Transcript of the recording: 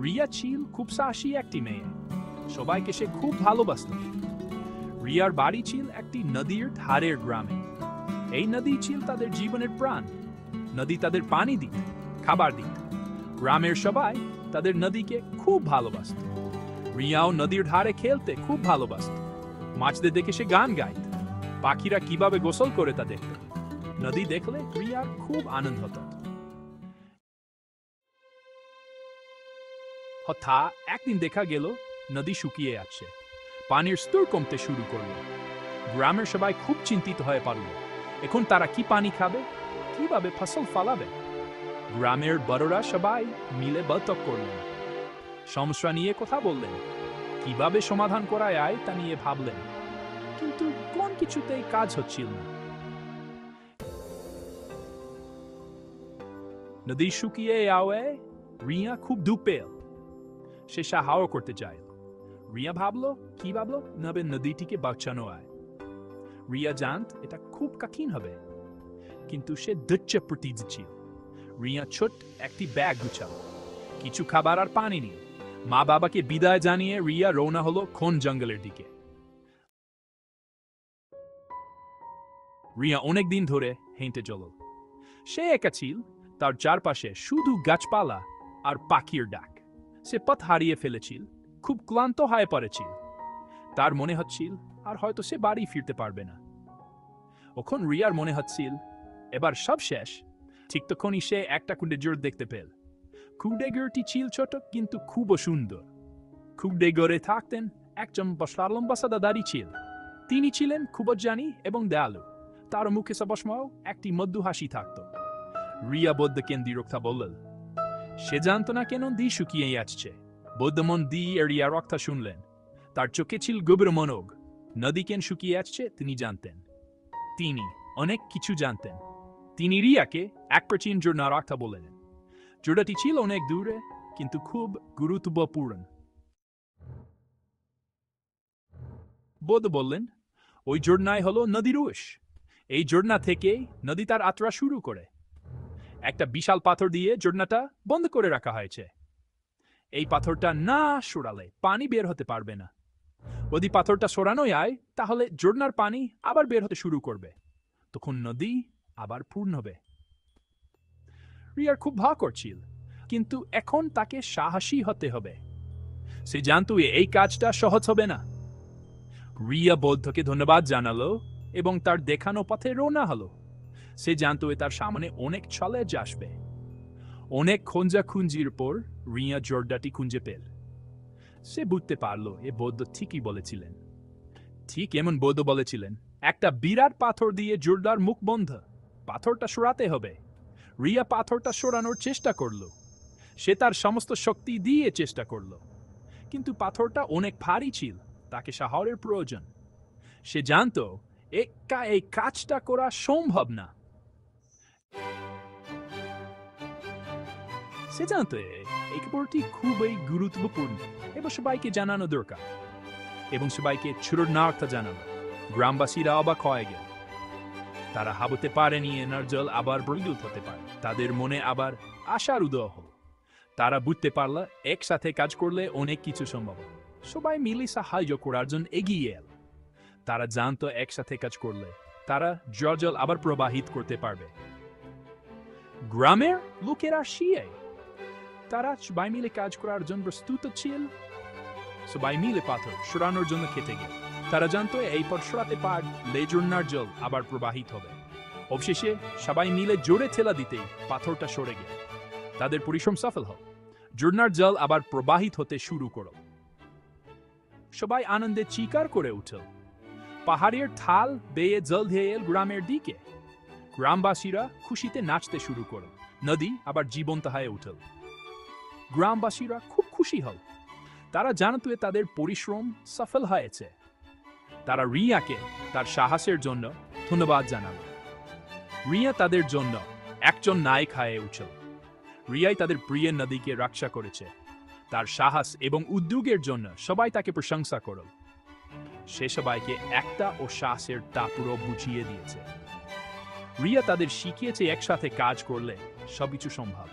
রিয়া ছিল খুব সাহসী একটি মেয়ে, সবাইকে সে খুব ভালোবাসত। রিয়ার বাড়ি ছিল একটি নদীর ধারের গ্রামে। এই নদী ছিল তাদের জীবনের প্রাণ। নদী তাদের পানি দিত, খাবার দিত। গ্রামের সবাই তাদের নদীকে খুব ভালোবাসত। রিয়াও নদীর ধারে খেলতে খুব ভালোবাসত। মাছদের দেখে সে গান গাইত, পাখিরা কিভাবে গোসল করে তা দেখত। নদী দেখলে রিয়ার খুব আনন্দ হতো। হঠাৎ একদিন দেখা গেল নদী শুকিয়ে আছে, পানির স্তর কমতে শুরু করল। গ্রামের সবাই খুব চিন্তিত হয়ে পড়ল। এখন তারা কি পানি খাবে, কিভাবে ফসল ফলাবে? গ্রামের বড়রা সবাই মিলে বৈঠক করলেন, সমস্যা নিয়ে কথা বললেন, কিভাবে সমাধান করা যায় তা নিয়ে ভাবলেন। কিন্তু কোন কিছুতেই কাজ হচ্ছিল না। নদী শুকিয়ে যাওয়ায় রিয়া খুব দুঃখ পেল। সে সাহায্য করতে চাইল। রিয়া ভাবলো, কি ভাবলো, নবে নদীটিকে বাঁচানো হয়। রিয়া জানত এটা খুব কঠিন হবে, কিন্তু সে দৃঢ় প্রতিজ্ঞ ছিল। রিয়া ছোট একটি ব্যাগ গুছাল, কিছু খাবার আর পানি নিল। মা বাবাকে বিদায় জানিয়ে রিয়া রওনা হলো ঘন জঙ্গলের দিকে। রিয়া অনেক দিন ধরে হেঁটে চলল। সে একা ছিল, তার চারপাশে শুধু গাছপালা আর পাখির ডাক। সে পথ হারিয়ে ফেলেছিল, খুব ক্লান্ত হয়ে পড়েছিল। তার মনে হচ্ছিল আর হয়তো সে বাড়ি ফিরতে পারবে না। ওখন রিয়ার মনে হচ্ছিল এবার সব শেষ। ঠিক তখনই সে একটা কুডেঘর দেখতে পেল। কুডেঘরটি ছিল ছোট কিন্তু খুব সুন্দর। কুডেঘরে থাকতেন একজন লম্বা দাড়ি ছিল। তিনি ছিলেন খুব জ্ঞানী এবং দয়ালু। তার মুখে সবসময় একটি মৃদু হাসি থাকত। রিয়া বৌদ্ধকেন রক্ষা বলল। সে জানত না কেন দি শুকিয়ে আসছে। বৌদ্ধমন দি রিয়ার রক্ষা শুনলেন। তার চোখে ছিল গভীর মনোগ। নদী কেন শুকিয়ে আসছে তিনি জানতেন। তিনি অনেক কিছু জানতেন। তিনি রিয়াকে এক প্রাচীন ঝর্ণার কথা বললেন। ঝর্ণাটি ছিল অনেক দূরে, কিন্তু খুব গুরুত্বপূর্ণ। বৌদ্ধ বললেন, ওই ঝর্ণাই হলো নদীর উৎস। এই ঝর্ণা থেকে নদী তার যাত্রা শুরু করে। একটা বিশাল পাথর দিয়ে ঝর্ণাটা বন্ধ করে রাখা হয়েছে। এই পাথরটা না সরালে পানি বের হতে পারবে না। যদি পাথরটা সরানো যায় তাহলে ঝর্ণার পানি আবার বের হতে শুরু করবে। তখন নদী আবার পূর্ণ হবে। রিয়ার খুব ভয় করছিল, কিন্তু এখন তাকে সাহসী হতে হবে। সে জানত এই কাজটা সহজ হবে না। রিয়া বৌদ্ধকে ধন্যবাদ জানালো এবং তার দেখানো পথে রওনা হলো। সে জানত তার সামনে অনেক চ্যালেঞ্জ আসবে। অনেক খোঁজাখুঁজির পর রিয়া ঝর্ণাটি খুঁজে পেল। সে বুঝতে পারলো এ বৌদ্ধ ঠিকই বলেছিলেন। ঠিক এমন বৌদ্ধ বলেছিলেন, একটা বিরাট পাথর দিয়ে ঝর্ণার মুখ বন্ধ। পাথরটা সরাতে হবে। রিয়া পাথরটা সরানোর চেষ্টা করল। সে তার সমস্ত শক্তি দিয়ে চেষ্টা করল, কিন্তু পাথরটা অনেক ভারী ছিল। তাকে সাহায্যের প্রয়োজন। সে জানত একা এই কাজটা করা সম্ভব না। সে জানত এই খবরটি খুবই গুরুত্বপূর্ণ এবং সবাইকে জানানো দরকার। এবং সবাইকে ঝর্ণার কথা জানালো। গ্রামবাসীরা অবাক হয়ে গেল। তারা ভাবতে পারেনি এনার জল আবার প্রজ্বলিত হতে পারে। তাদের মনে আবার আশার উদয় হল। তারা বুঝতে পারল একসাথে কাজ করলে অনেক কিছু সম্ভব। সবাই মিলে সাহায্য করার জন্য এগিয়ে এল। তারা জানত একসাথে কাজ করলে তারা জল আবার প্রবাহিত করতে পারবে। গ্রামের লোকেরা শিয়ে তারা সবাই মিলে কাজ করার জন্য প্রস্তুত ছিল। সবাই মিলে পাথর সরানোর জন্য খেতে গেল। তারা জানত এই পথ সরাতে পারলে ঝর্ণার জল আবার প্রবাহিত হবে। অবশেষে সবাই মিলে জোরে ঠেলা দিতেই পাথরটা সরে গেল। তাদের পরিশ্রম সফল হল। ঝর্ণার জল আবার প্রবাহিত হতে শুরু করল। সবাই আনন্দে চিৎকার করে উঠল। পাহাড়ের ঢাল বেয়ে জল ধেয়ে এল গ্রামের দিকে। গ্রামবাসীরা খুশিতে নাচতে শুরু করল। নদী আবার জীবন্ত হয়ে উঠল। গ্রামবাসীরা খুব খুশি হল। তারা জানত তাদের পরিশ্রম সফল হয়েছে। তারা রিয়াকে তার সাহসের জন্য ধন্যবাদ জানাল। রিয়া তাদের জন্য একজন নায়ক হয়ে উঠল। রিয়াই তাদের প্রিয় নদীকে রক্ষা করেছে। তার সাহস এবং উদ্যোগের জন্য সবাই তাকে প্রশংসা করল। সে সবাইকে একটা ও সাহসের পুরো বুঝিয়ে দিয়েছে। রিয়া তাদের শিখিয়েছে একসাথে কাজ করলে সবকিছু সম্ভব।